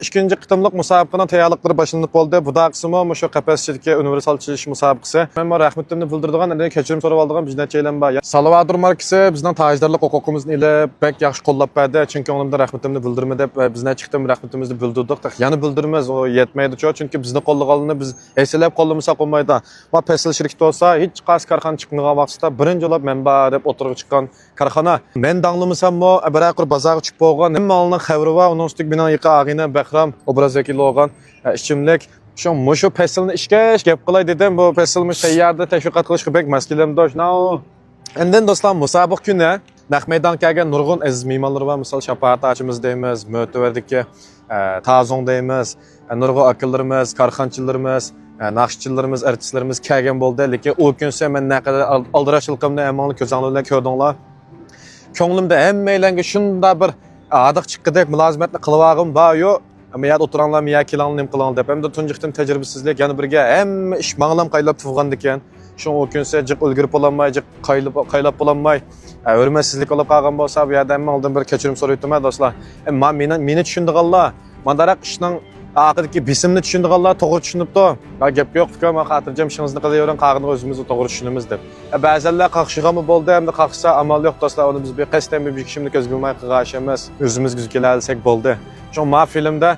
İkinci qitimliq musobaqaning tayyorliklari boshlanib bo'ldi. Bu da qismi shu qapaschilikka universal chizish musobaqasi. Men bu rahmatimni bildiradigan, endi kechirim so'rab oldigan biz nechalar bor. Salvador markasi bizning tajdorlik huquqimizni ilib bek yaxshi qo'llab berdi. Chunki onimda rahmatimni bildirma deb bizning chiqdim rahmatimizni bildirdik. Yana bildirmez o yetmaydi chunki bizni qo'llaganini biz eslab qo'llamasa qo'ymaydi. Va pesl shirkati bo'lsa hech qaysi korxona chiqmagan vaqtda birinchi bo'lib menba deb o'tirib chiqqan korxona. Men danglamasam-mo biraqir bozorga chiqib bo'lgan. Nimmalning xavri va uning ustiga bilan yiqa ag'ina Bahram obraz vakili olgan ishchimlik shu pesilni ishkash gap qilay dedim. Bu pesilni tayyorda tashviqot qilishga bek mas'uliyatim bor. Endi do'stlar musobaqa kuni naq maydonga kelgan nurg'un aziz mehmonlar va misol shafaat ochimiz deymiz, mo'tavardiki tazong deymiz, nurg'un akillarimiz, korxonchilarimiz, naqshchilarimiz, artistlarimiz kelgan bo'ldi. Lekin u kunsa men naqadar aldirashilqimni amalni ko'zinglar bilan ko'rdinglar. Ko'nglimda hammalarga shunda bir adiq chiqqidek mulozimatni qilib bor-yu, miyat o'tiranglar, miya kelanglar nim qilang deb. Hamda tunjiqdan tajribasizlik yana birga hamma ish manglam qaylab turgan ekan. Shu o kunsa jiq ulgirib bo'lmay, jiq qaylab bo'lmay, hurmatsizlik olib qolgan bo'lsa, bu yerda hamma oldin bir kechirim so'rayman do'stlar. Meni tushundiganlar, mandaraq ishning oqibatdagi bisimni tushundiganlar to'g'ri tushunibdi. Gap yo'q, fikr men xotirjam ishingizni qilavering, qag'ini o'zimizni to'g'ri tushunamiz deb. Ba'zanlar qaqshig'ami bo'ldi, hamda qaqsa amal yo'q do'stlar, uni biz bir qasddan bir kishimni ko'z bilmay qilgash emas, o'zimizga kelsak bo'ldi. Shu ma filmda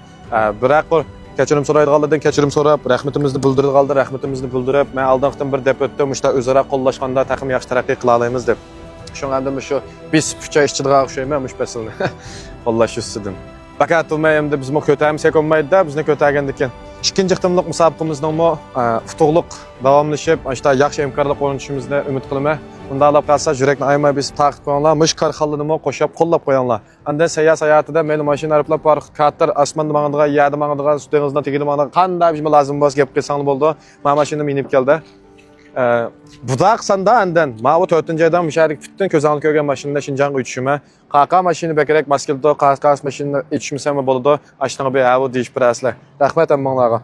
biraqor kechirim so'raydiganlardan kechirim so'rab, rahmatimizni bildirganlar rahmatimizni bildirib, men oldindan bir deb o'tdim, ishda o'zaro qo'llashganda taqim yaxshi taraqqiy qila olamiz deb. Shunga shu biz pucha ishchilarga o'xshayman, mushbasilni qo'llash ustidan. Faqat umayimda biz ko'tarmasak olmaydi-da, bizni ko'targandan keyin. İkinci qitimliq musobaqamizning futuqliq davomlashib, ishda yaxshi imkoniyatlar o'rnatishimizni umid qilaman. Bunda alab qalsa yurakni aymay biz taqib qo'yinglar, mush korxonlarni qo'shib qo'llab qo'yinglar. Anda sayyohatida meni mashina arablar bor, katter osmonda mangdigan, yerda mangdigan, sudingizda tegidi mangdigan qanday bir lazım bo'lsa gap qilsanglar bo'ldi. Men mashina minib keldi. Budaq sanda andan ma o 4-aydan musharik tutdan ko'zangni ko'rgan mashinada Shinjongga uchishima. Qaqa mashina bekerek maskildo, qas mashina uchishmasa bo'ladi. Ashtaga bir havo deyish biraslar. Rahmat hammanglarga.